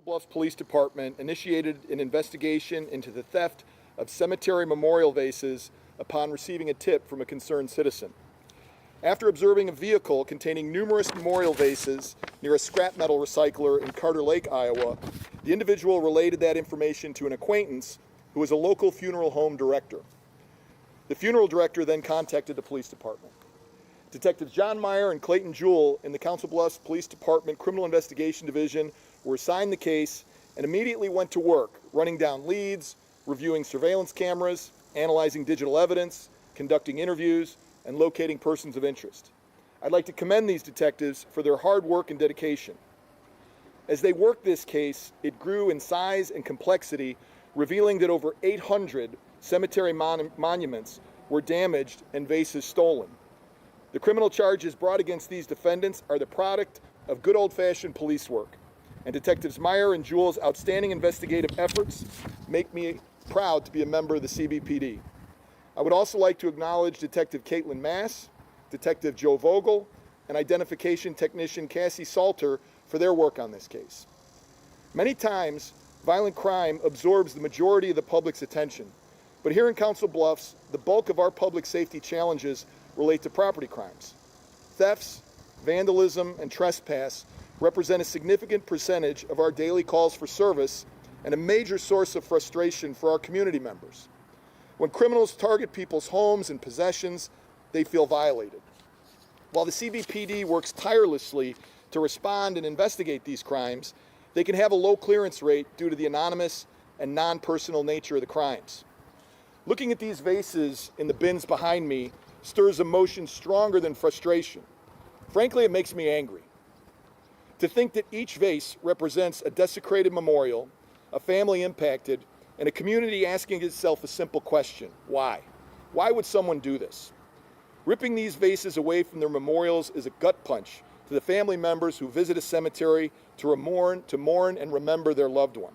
Bluffs Police Department initiated an investigation into the theft of cemetery memorial vases upon receiving a tip from a concerned citizen. After observing a vehicle containing numerous memorial vases near a scrap metal recycler in Carter Lake, Iowa, the individual related that information to an acquaintance who was a local funeral home director. The funeral director then contacted the police department. Detectives John Meyer and Clayton Jewell in the Council Bluffs Police Department Criminal Investigation Division were assigned the case and immediately went to work, running down leads, reviewing surveillance cameras, analyzing digital evidence, conducting interviews, and locating persons of interest. I'd like to commend these detectives for their hard work and dedication. As they worked this case, it grew in size and complexity, revealing that over 800 cemetery monuments were damaged and vases stolen. The criminal charges brought against these defendants are the product of good old-fashioned police work, and Detectives Meyer and Jewell's outstanding investigative efforts make me proud to be a member of the CBPD. I would also like to acknowledge Detective Caitlin Mass, Detective Joe Vogel, and Identification Technician Cassie Salter for their work on this case. Many times, violent crime absorbs the majority of the public's attention, but here in Council Bluffs, the bulk of our public safety challenges relate to property crimes. Thefts, vandalism, and trespass represent a significant percentage of our daily calls for service and a major source of frustration for our community members. When criminals target people's homes and possessions, they feel violated. While the CBPD works tirelessly to respond and investigate these crimes, they can have a low clearance rate due to the anonymous and non-personal nature of the crimes. Looking at these vases in the bins behind me stirs emotions stronger than frustration. Frankly, it makes me angry. To think that each vase represents a desecrated memorial, a family impacted, and a community asking itself a simple question: why? Why would someone do this? Ripping these vases away from their memorials is a gut punch to the family members who visit a cemetery to mourn and remember their loved one.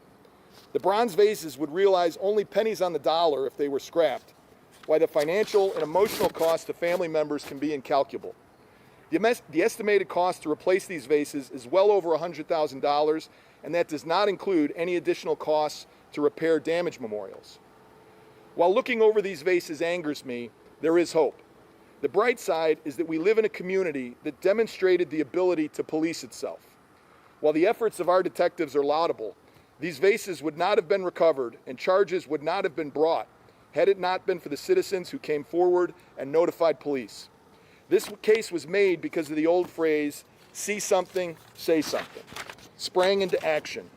The bronze vases would realize only pennies on the dollar if they were scrapped, while the financial and emotional cost to family members can be incalculable. The estimated cost to replace these vases is well over $100,000, and that does not include any additional costs to repair damaged memorials. While looking over these vases angers me, there is hope. The bright side is that we live in a community that demonstrated the ability to police itself. While the efforts of our detectives are laudable, these vases would not have been recovered and charges would not have been brought had it not been for the citizens who came forward and notified police. This case was made because of the old phrase, see something, say something, sprang into action.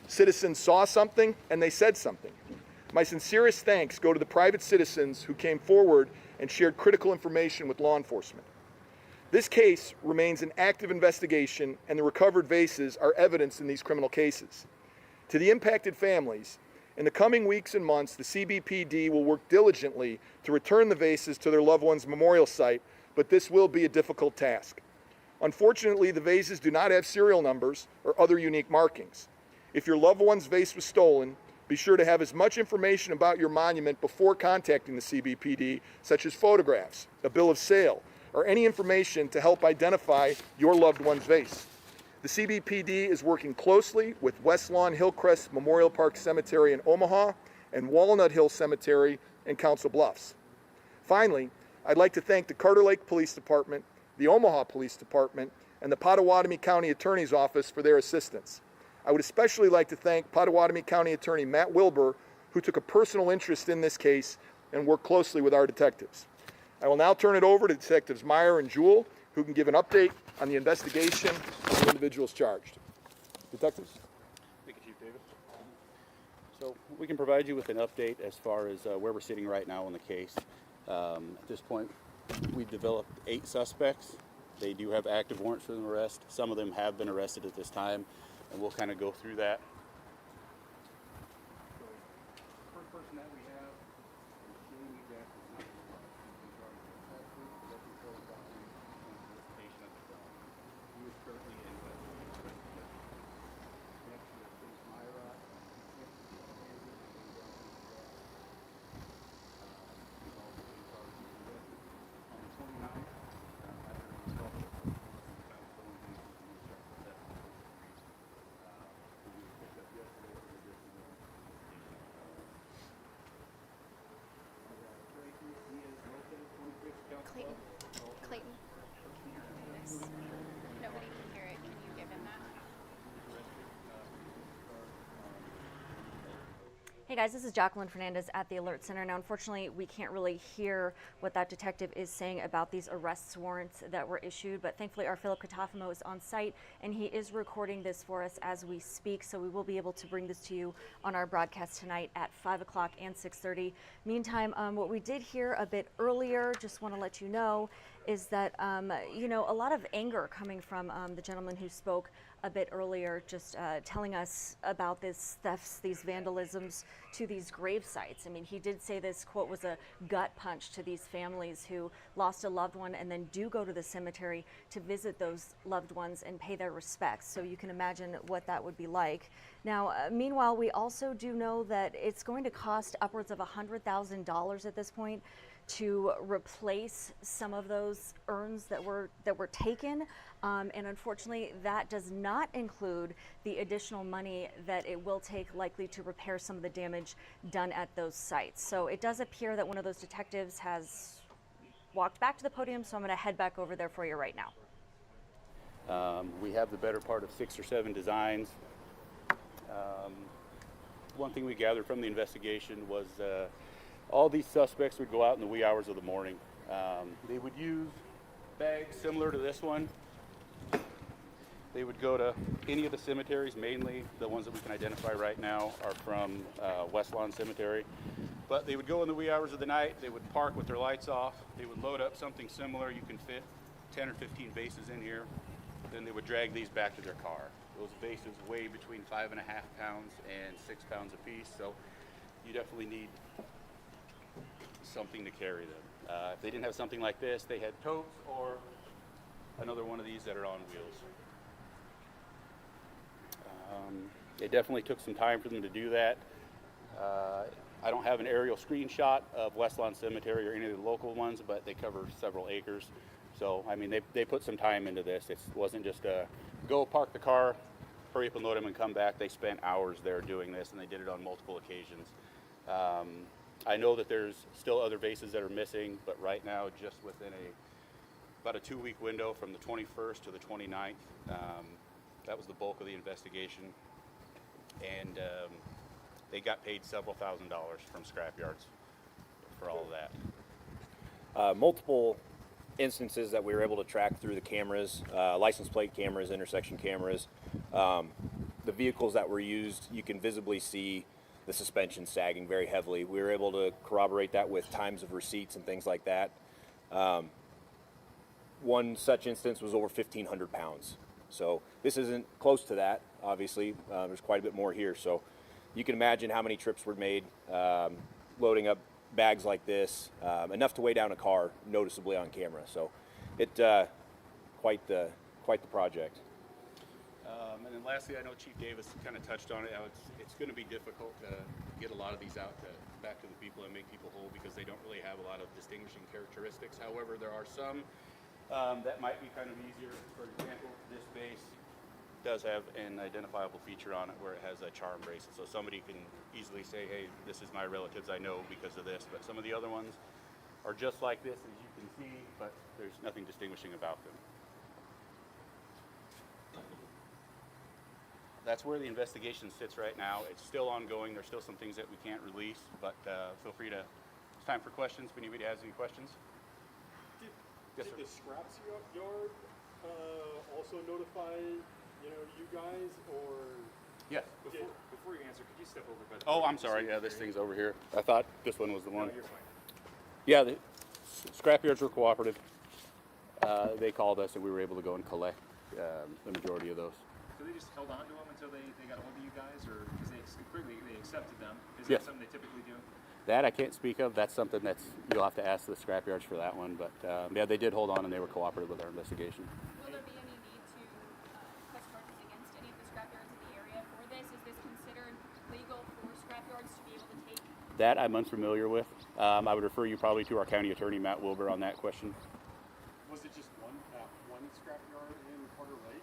Citizens saw something and they said something. My sincerest thanks go to the private citizens who came forward and shared critical information with law enforcement. This case remains an active investigation, and the recovered vases are evidence in these criminal cases. To the impacted families, in the coming weeks and months, the CBPD will work diligently to return the vases to their loved one's memorial site, but this will be a difficult task. Unfortunately, the vases do not have serial numbers or other unique markings. If your loved one's vase was stolen, be sure to have as much information about your monument before contacting the CBPD, such as photographs, a bill of sale, or any information to help identify your loved one's vase. The CBPD is working closely with West Lawn Hillcrest Memorial Park Cemetery in Omaha and Walnut Hill Cemetery in Council Bluffs. Finally, I'd like to thank the Carter Lake Police Department, the Omaha Police Department, and the Pottawatomie County Attorney's Office for their assistance. I would especially like to thank Pottawatomie County Attorney Matt Wilbur, who took a personal interest in this case and worked closely with our detectives. I will now turn it over to Detectives Meyer and Jewell, who can give an update on the investigation of the individuals charged. Detectives? Thank you, Chief Davis. So we can provide you with an update as far as where we're sitting right now on the case. At this point, we've developed 8 suspects. They do have active warrants for an arrest. Some of them have been arrested at this time, and we'll kind of go through that. The first person that we have is Jamie Jackson. He is currently in next to Dennis Myra. On the 29th, after the assault, Clayton, can you do this? Nobody can hear it. Can you give him that? Hey guys, this is Jacqueline Fernandez at the Alert Center. Now, unfortunately, we can't really hear what that detective is saying about these arrest warrants that were issued, but thankfully our Philip Katafimo is on site and he is recording this for us as we speak, so we will be able to bring this to you on our broadcast tonight at 5 o'clock and 6:30. Meantime, what we did hear a bit earlier, just want to let you know, is that, you know, a lot of anger coming from the gentleman who spoke a bit earlier, just telling us about this thefts, these vandalisms to these grave sites. I mean, he did say this quote was a gut punch to these families who lost a loved one and then do go to the cemetery to visit those loved ones and pay their respects. So you can imagine what that would be like. Now, meanwhile, we also do know that it's going to cost upwards of $100,000 at this point to replace some of those urns that were taken, and unfortunately that does not include the additional money that it will take likely to repair some of the damage done at those sites. So it does appear that one of those detectives has walked back to the podium, so I'm going to head back over there for you right now. We have the better part of 6 or 7 designs. One thing we gathered from the investigation was all these suspects would go out in the wee hours of the morning. They would use bags similar to this one. They would go to any of the cemeteries, mainly the ones that we can identify right now are from West Lawn Cemetery. But they would go in the wee hours of the night, they would park with their lights off, they would load up something similar. You can fit 10 or 15 vases in here. Then they would drag these back to their car. Those vases weigh between 5.5 pounds and 6 pounds a piece, so you definitely need something to carry them. If they didn't have something like this, they had totes or another one of these that are on wheels. It definitely took some time for them to do that. I don't have an aerial screenshot of West Lawn Cemetery or any of the local ones, but they cover several acres. So, I mean, they put some time into this. It wasn't just a go park the car, hurry up and load them and come back. They spent hours there doing this, and they did it on multiple occasions. I know that there's still other vases that are missing, but right now, just within about a 2-week window from the 21st to the 29th, that was the bulk of the investigation. And they got paid several $1,000s from scrapyards for all of that. Multiple instances that we were able to track through the cameras, license plate cameras, intersection cameras. The vehicles that were used, you can visibly see the suspension sagging very heavily. We were able to corroborate that with times of receipts and things like that. One such instance was over 1,500 pounds. So this isn't close to that, obviously. There's quite a bit more here. So you can imagine how many trips were made loading up bags like this, enough to weigh down a car noticeably on camera. So it quite the project. And then lastly, I know Chief Davis kind of touched on it. How it's going to be difficult to get a lot of these out back to the people and make people whole because they don't really have a lot of distinguishing characteristics. However, there are some that might be kind of easier. For example, this vase does have an identifiable feature on it where it has a charm bracelet. So somebody can easily say, hey, this is my relatives, I know because of this. But some of the other ones are just like this, as you can see, but there's nothing distinguishing about them. That's where the investigation sits right now. It's still ongoing. There's still some things that we can't release, but feel free to, it's time for questions if anybody has any questions. Yes, Did the scraps yard also notify, you guys, or? Yes. Before you answer, could you step over by the Oh, I'm sorry. Yeah, this thing's over here. I thought this one was the one. No, you're fine. Yeah, the scrapyards were cooperative. They called us and we were able to go and collect the majority of those. So they just held on to them until they got a hold of you guys, or because clearly they accepted them? Is Yes. that something they typically do? That I can't speak of. That's something you'll have to ask the scrapyards for that one. But yeah, they did hold on and they were cooperative with our investigation. Will there be any need to press charges against any of the scrapyards in the area for this? Is this considered legal for scrapyards to be able to take? That I'm unfamiliar with. I would refer you probably to our county attorney, Matt Wilbur, on that question. Was it just one scrapyard in Carter Lake?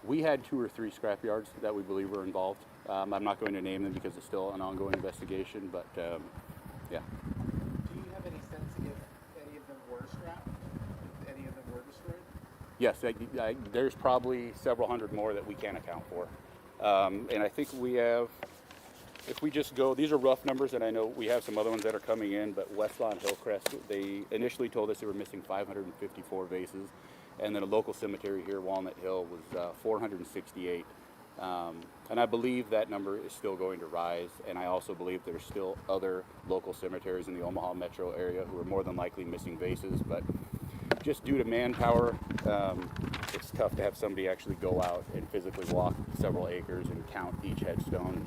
We had 2 or 3 scrapyards that we believe were involved. I'm not going to name them because it's still an ongoing investigation, but yeah. Do you have any sense if any of them were scrapped? If any of them were Yes, there's probably several hundred more that we can't account for. And I think we have, if we just go, these are rough numbers, and I know we have some other ones that are coming in, but West Lawn Hillcrest, they initially told us they were missing 554 vases, and then a local cemetery here, Walnut Hill, was 468. And I believe that number is still going to rise, and I also believe there's still other local cemeteries in the Omaha metro area who are more than likely missing vases, but just due to manpower, it's tough to have somebody actually go out and physically walk several acres and count each headstone.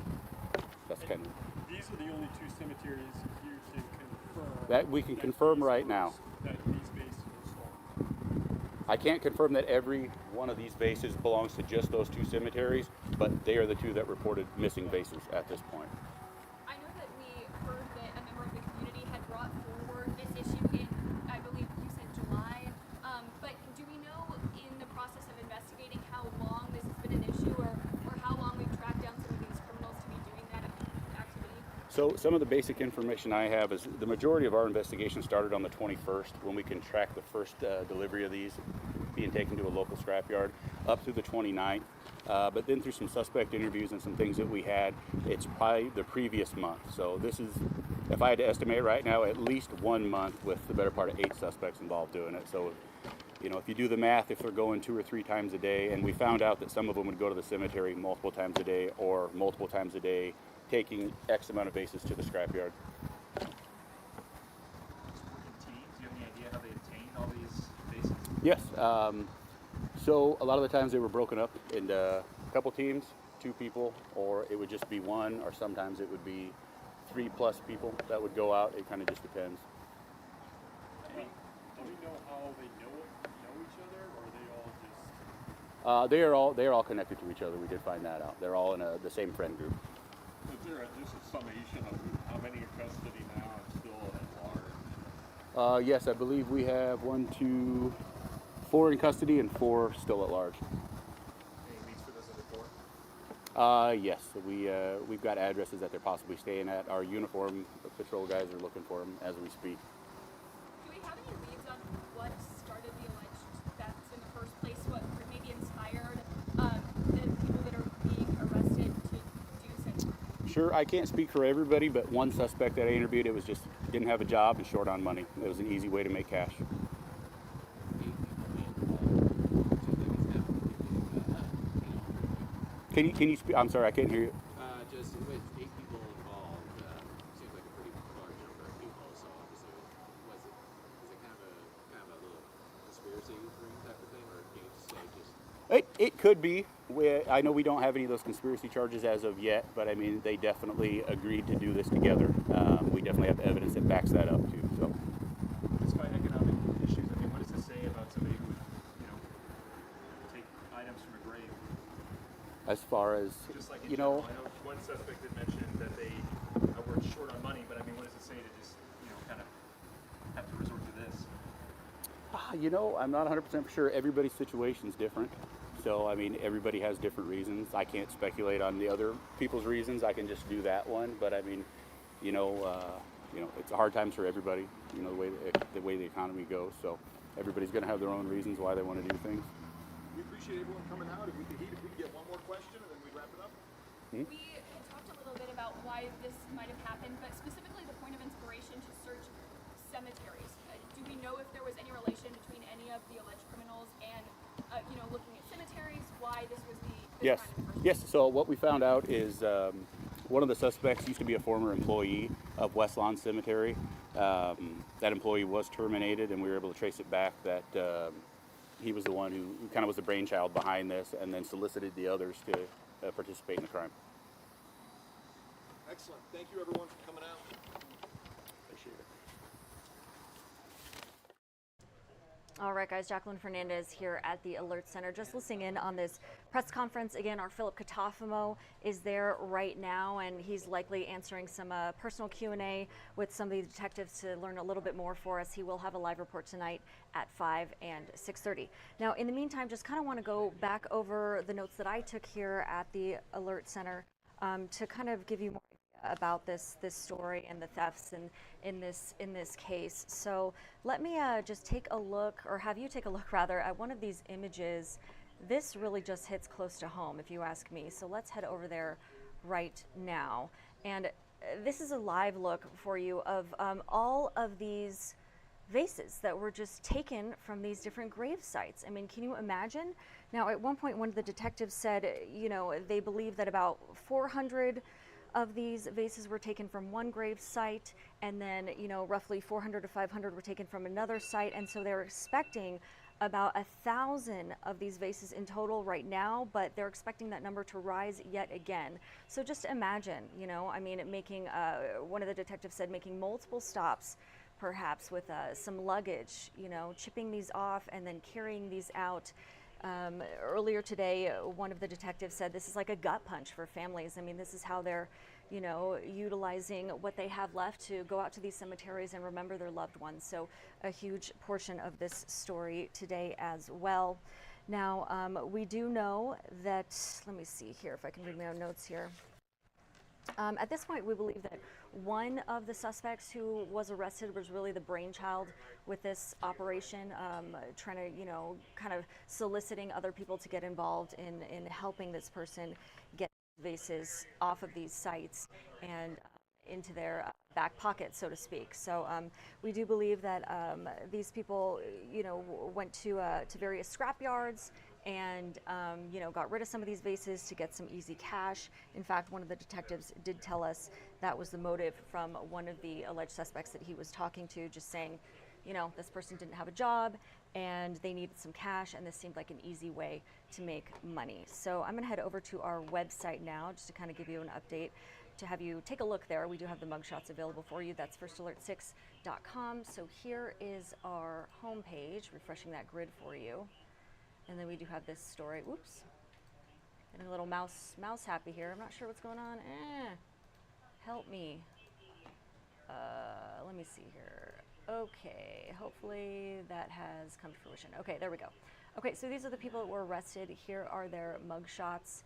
That's kind of... These are the only two cemeteries you can confirm. That we can confirm right now. That these bases were stolen. I can't confirm that every one of these vases belongs to just those two cemeteries, but they are the two that reported missing vases at this point. I know that we heard that a member of the community had brought forward this issue in, I believe you said July. But do we know in the process of investigating how long this has been an issue, or how long we've tracked down some of these criminals to be doing that activity? So some of the basic information I have is the majority of our investigation started on the 21st when we can track the first delivery of these being taken to a local scrapyard up through the 29th. But then through some suspect interviews and some things that we had, it's probably the previous month. So this is, if I had to estimate right now, at least 1 month with the better part of 8 suspects involved doing it. So, you know, if you do the math, if they're going 2 or 3 times a day, and we found out that some of them would go to the cemetery multiple times a day or multiple times a day, taking X amount of vases to the scrapyard. Working teams, do you have any idea how they obtained all these bases? Yes. So a lot of the times they were broken up into a couple teams, 2 people, or it would just be 1, or sometimes it would be 3+ people that would go out. It kind of just depends. Do we know how they know each other, or are they all just? They are all connected to each other. We did find that out. They're all in the same friend group. Is there just a summation of how many in custody now and still at large? Yes, I believe we have 4 in custody and 4 still at large. Any leads for those other 4? Yes, we've got addresses that they're possibly staying at. Our uniform patrol guys are looking for them as we speak. Do we have any leads on what started the alleged thefts in the first place? What maybe inspired the people that are being arrested to do such? Sure, I can't speak for everybody, but one suspect that I interviewed, it was just didn't have a job and short on money. It was an easy way to make cash. Can you speak? I'm sorry, I can't hear you. Just with 8 people involved, seems like a pretty large number of people. So obviously, is it kind of a little conspiracy ring type of thing, or can you just say It could be. I know we don't have any of those conspiracy charges as of yet, but I mean, they definitely agreed to do this together. We definitely have evidence that backs that up too. So. Despite economic issues, I mean, what does this say about somebody who would, take items from a grave? As far as, Just like in you general, know, I know one suspect had mentioned that they were short on money, but I mean, what does it say to just, kind of have to resort to this? I'm not 100% sure. Everybody's situation is different. So, I mean, everybody has different reasons. I can't speculate on the other people's reasons. I can just do that one. But I mean, it's hard times for everybody, the way the economy goes. So everybody's going to have their own reasons why they want to do things. We appreciate everyone coming out. If we could get one more question and then we wrap it up. We had talked a little bit about why this might have happened, but specifically the point of inspiration to search cemeteries. Do we know if there was any relation between any of the alleged criminals and, looking at cemeteries? Why this was the Yes. kind of person? Yes. So what we found out is one of the suspects used to be a former employee of West Lawn Cemetery. That employee was terminated, and we were able to trace it back that he was the one who kind of was the brainchild behind this, and then solicited the others to participate in the crime. Excellent. Thank you, everyone, for coming out. Appreciate it. All right, guys, Jacqueline Fernandez here at the Alert Center, just listening in on this press conference. Again, our Philip Catafimo is there right now, and he's likely answering some personal Q&A with some of the detectives to learn a little bit more for us. He will have a live report tonight at 5 and 6:30. Now, in the meantime, just kind of want to go back over the notes that I took here at the Alert Center to kind of give you more about this story and the thefts in this case. So let me just take a look, or have you take a look rather, at one of these images. This really just hits close to home, if you ask me. So let's head over there right now. And this is a live look for you of all of these vases that were just taken from these different grave sites. I mean, can you imagine? Now, at one point, one of the detectives said, you know, they believe that about 400 of these vases were taken from one grave site, and then, you know, roughly 400 to 500 were taken from another site, and so they're expecting about 1,000 of these vases in total right now, but they're expecting that number to rise yet again. So just imagine, you know, I mean, making, one of the detectives said, making multiple stops, perhaps with some luggage, you know, chipping these off and then carrying these out. Earlier today, one of the detectives said this is like a gut punch for families. I mean, this is how they're, you know, utilizing what they have left to go out to these cemeteries and remember their loved ones. So a huge portion of this story today as well. Now, we do know that, let me see here if I can read my own notes here. At this point, we believe that one of the suspects who was arrested was really the brainchild with this operation, trying to, you know, kind of soliciting other people to get involved in helping this person get vases off of these sites and into their back pocket, so to speak. So we do believe that these people, you know, went to various scrap yards and you know, got rid of some of these vases to get some easy cash. In fact, one of the detectives did tell us that was the motive from one of the alleged suspects that he was talking to, just saying, you know, this person didn't have a job and they needed some cash, and this seemed like an easy way to make money. So I'm gonna head over to our website now just to kind of give you an update, to have you take a look there. We do have the mugshots available for you. That's firstalert6.com. So here is our homepage, refreshing that grid for you. And then we do have this story. Oops, getting a little mouse happy here. I'm not sure what's going on. Help me. Let me see here. Okay, hopefully that has come to fruition. Okay, there we go. Okay, so these are the people that were arrested. Here are their mugshots.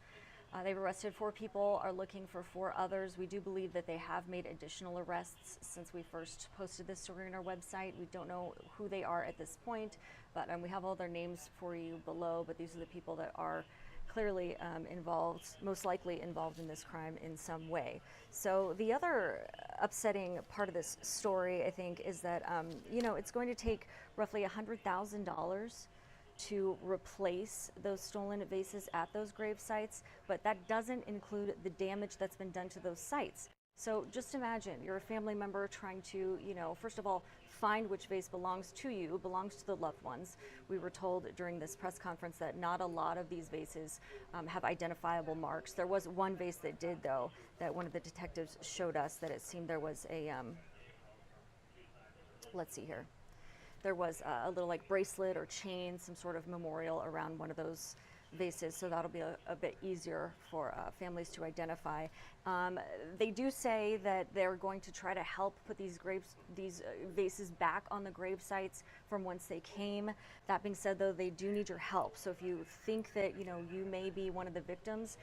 They've arrested 4 people, are looking for 4 others. We do believe that they have made additional arrests since we first posted this story on our website. We don't know who they are at this point, but we have all their names for you below. But these are the people that are clearly involved, most likely involved in this crime in some way. So the other upsetting part of this story, I think, is that, you know, it's going to take roughly $100,000 to replace those stolen vases at those grave sites, but that doesn't include the damage that's been done to those sites. So just imagine you're a family member trying to, you know, first of all, find which vase belongs to you, belongs to the loved ones. We were told during this press conference that not a lot of these vases have identifiable marks. There was one vase that did, though, that one of the detectives showed us, that it seemed there was a, let's see here. There was a little like bracelet or chain, some sort of memorial around one of those vases, so that'll be a bit easier for families to identify. They do say that they're going to try to help put these vases back on the grave sites from whence they came. That being said, though, they do need your help. So if you think that, you know, you may be one of the victims,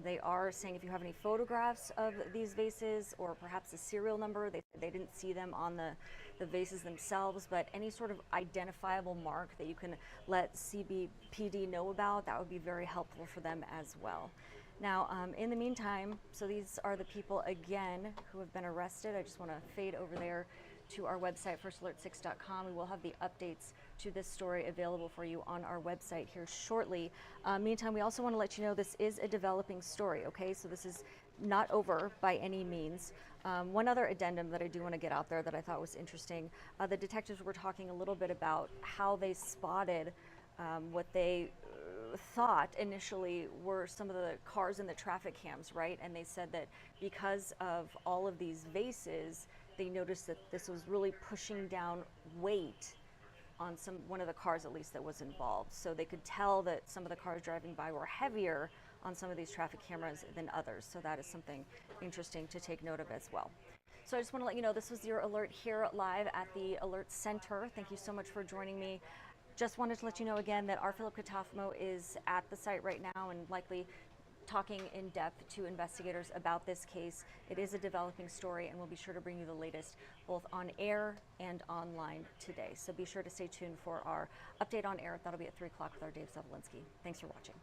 they are saying if you have any photographs of these vases or perhaps a serial number, they didn't see them on the vases themselves, but any sort of identifiable mark that you can let CBPD know about, that would be very helpful for them as well. Now, in the meantime, so these are the people again who have been arrested. I just want to fade over there to our website, firstalert6.com. We will have the updates to this story available for you on our website here shortly. Meantime, we also want to let you know this is a developing story, okay? So this is not over by any means. One other addendum that I do want to get out there that I thought was interesting, the detectives were talking a little bit about how they spotted what they thought initially were some of the cars in the traffic cams, right? And they said that because of all of these vases, they noticed that this was really pushing down weight on one of the cars, at least, that was involved. So they could tell that some of the cars driving by were heavier on some of these traffic cameras than others. So that is something interesting to take note of as well. So I just want to let you know this was your alert here live at the Alert Center. Thank you so much for joining me. Just wanted to let you know again that our Philip Catafmo is at the site right now and likely talking in depth to investigators about this case. It is a developing story, and we'll be sure to bring you the latest both on air and online today. So be sure to stay tuned for our update on air. That'll be at 3 o'clock with our Dave Zavolinsky. Thanks for watching.